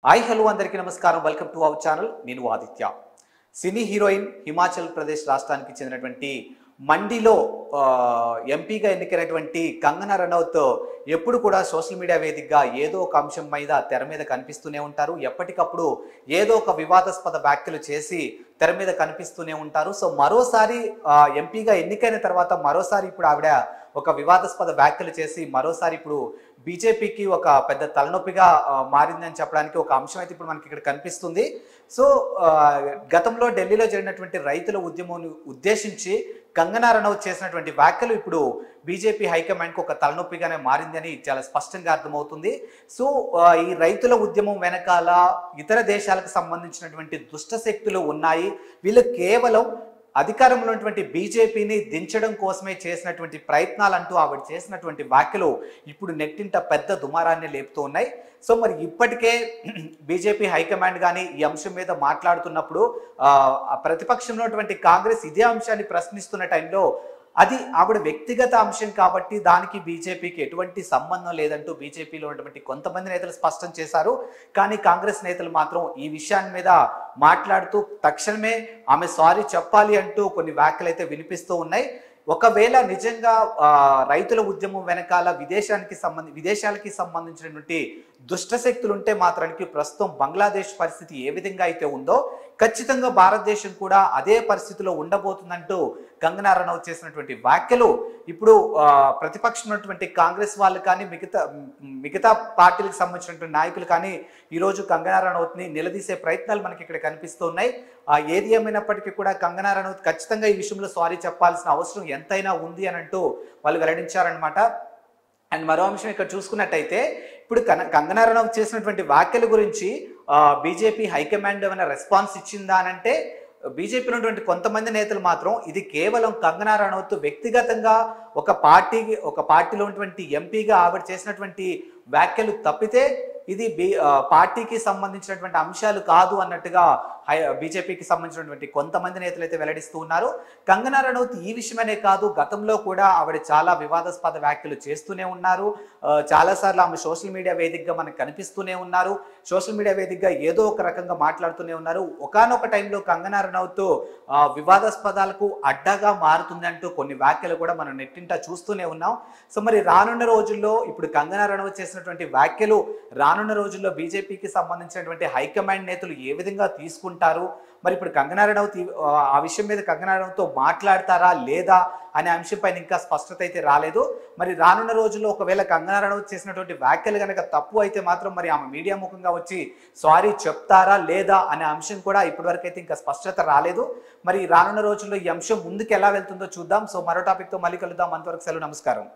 Hi hello అందరికీ నమస్కారం. Welcome to our channel. నేను ఆదిత్య. సినీ హీరోయిన్ హిమాచల్ ప్రదేశ్ రాష్ట్రానికి చెందినటువంటి మండిలో ఎంపీగా ఎన్నికైనటువంటి కంగనా రనౌత్ ఎప్పుడు కూడా సోషల్ మీడియా వేదికగా ఏదో ఒక అంశం మీద తెర మీద కనిపిస్తూనే ఉంటారు. ఎప్పటికప్పుడు ఏదో ఒక వివాదాస్పద వ్యాఖ్యలు చేసి తెర మీద కనిపిస్తూనే ఉంటారు. సో మరోసారి ఎంపీగా ఎన్నికైన తర్వాత మరోసారి ఇప్పుడు ఆవిడ ఒక వివాదాస్పద వ్యాఖ్యలు చేసి మరోసారి ఇప్పుడు బీజేపీకి ఒక పెద్ద తలనొప్పిగా మారిందని చెప్పడానికి ఒక అంశం అయితే ఇప్పుడు మనకి ఇక్కడ కనిపిస్తుంది. సో గతంలో ఢిల్లీలో జరిగినటువంటి రైతుల ఉద్యమం ఉద్దేశించి కంగనా రనౌత్ చేసినటువంటి వ్యాఖ్యలు ఇప్పుడు బీజేపీ హైకమాండ్కి ఒక తలనొప్పిగానే మారిందని చాలా స్పష్టంగా అర్థమవుతుంది. సో ఈ రైతుల ఉద్యమం వెనకాల ఇతర దేశాలకు సంబంధించినటువంటి దుష్ట శక్తులు ఉన్నాయి. వీళ్ళు కేవలం అధికారంలో ఉన్నటువంటి బీజేపీని దించడం కోసమే చేసినటువంటి ప్రయత్నాలంటూ ఆవిడ చేసినటువంటి వ్యాఖ్యలు ఇప్పుడు నెట్టింట పెద్ద దుమారాన్ని లేపుతూ ఉన్నాయి. సో మరి ఇప్పటికే బీజేపీ హైకమాండ్ కానీ ఈ అంశం మీద మాట్లాడుతున్నప్పుడు ప్రతిపక్షంలో ఉన్నటువంటి కాంగ్రెస్ ఇదే అంశాన్ని ప్రశ్నిస్తున్న టైంలో అది ఆవిడ వ్యక్తిగత అంశం కాబట్టి దానికి బీజేపీకి ఎటువంటి సంబంధం లేదంటూ బీజేపీలో ఉన్నటువంటి కొంతమంది నేతలు స్పష్టం చేశారు. కానీ కాంగ్రెస్ నేతలు మాత్రం ఈ విషయాన్ని మీద మాట్లాడుతూ తక్షణమే ఆమె సారీ చెప్పాలి అంటూ కొన్ని వ్యాఖ్యలు అయితే వినిపిస్తూ ఉన్నాయి. ఒకవేళ నిజంగా రైతుల ఉద్యమం వెనకాల విదేశాలకి సంబంధించినటువంటి దుష్ట శక్తులు ఉంటే మాత్రానికి ప్రస్తుతం బంగ్లాదేశ్ పరిస్థితి ఏ విధంగా అయితే ఉందో ఖచ్చితంగా భారతదేశం కూడా అదే పరిస్థితిలో ఉండబోతుందంటూ కంగనా రనౌత్ చేసినటువంటి వ్యాఖ్యలు ఇప్పుడు ప్రతిపక్షం ఉన్నటువంటి కాంగ్రెస్ వాళ్ళు కానీ మిగతా పార్టీలకు సంబంధించినటువంటి నాయకులు కానీ ఈరోజు కంగనా రనౌత్ని నిలదీసే ప్రయత్నాలు మనకి ఇక్కడ కనిపిస్తున్నాయి. ఏది ఏమైనప్పటికీ కూడా కంగనా రనౌత్ ఖచ్చితంగా ఈ విషయంలో సారీ చెప్పాల్సిన అవసరం ఎంతైనా ఉంది అని అంటూ వాళ్ళు వెల్లడించారనమాట. అండ్ మరో అంశం ఇక్కడ చూసుకున్నట్టయితే ఇప్పుడు కంగనా రనౌత్ చేసినటువంటి వ్యాఖ్యల గురించి బీజేపీ హైకమాండ్ ఏమైనా రెస్పాన్స్ ఇచ్చిందా అని అంటే బీజేపీలో ఉన్నటువంటి కొంతమంది నేతలు మాత్రం ఇది కేవలం కంగనా రనౌత్ వ్యక్తిగతంగా ఒక పార్టీలో ఉన్నటువంటి ఎంపీగా ఆవిడ చేసినటువంటి వ్యాఖ్యలు తప్పితే ఇది పార్టీకి సంబంధించినటువంటి అంశాలు కాదు అన్నట్టుగా బీజేపీకి సంబంధించినటువంటి కొంతమంది నేతలు అయితే వెల్లడిస్తూ ఉన్నారు. కంగనా రనౌత్ ఈ విషయమనే కాదు గతంలో కూడా ఆవిడ చాలా వివాదాస్పద వ్యాఖ్యలు చేస్తూనే ఉన్నారు. చాలాసార్లు ఆమె సోషల్ మీడియా వేదికగా మనకు కనిపిస్తూనే ఉన్నారు. సోషల్ మీడియా వేదికగా ఏదో ఒక రకంగా మాట్లాడుతూనే ఉన్నారు. ఒకానొక టైంలో కంగనా రనౌత్ వివాదాస్పదాలకు అడ్డగా మారుతుందంటూ కొన్ని వ్యాఖ్యలు కూడా మనం నెట్టింటా చూస్తూనే ఉన్నాం. సో మరి రానున్న రోజుల్లో ఇప్పుడు కంగనా రనౌత్ చేసినటువంటి వ్యాఖ్యలు రానున్న రోజుల్లో బీజేపీకి సంబంధించినటువంటి హైకమాండ్ నేతలు ఏ విధంగా తీసుకుంటారు, మరి ఇప్పుడు కంగనా రనౌత్ ఆ విషయం మీద కంగనా రనౌత్తో మాట్లాడతారా లేదా అనే అంశంపైన ఇంకా స్పష్టత అయితే రాలేదు. మరి రానున్న రోజుల్లో ఒకవేళ కంగనా రనౌత్ చేసినటువంటి వ్యాఖ్యలు కనుక తప్పు అయితే మాత్రం మరి ఆమె మీడియా ముఖంగా వచ్చి సారీ చెప్తారా లేదా అనే అంశం కూడా ఇప్పటివరకు అయితే ఇంకా స్పష్టత రాలేదు. మరి రానున్న రోజుల్లో ఈ అంశం ముందుకు ఎలా వెళ్తుందో చూద్దాం. సో మరో టాపిక్తో మళ్ళీ కలుద్దాం. అంతవరకు సెలవు, నమస్కారం.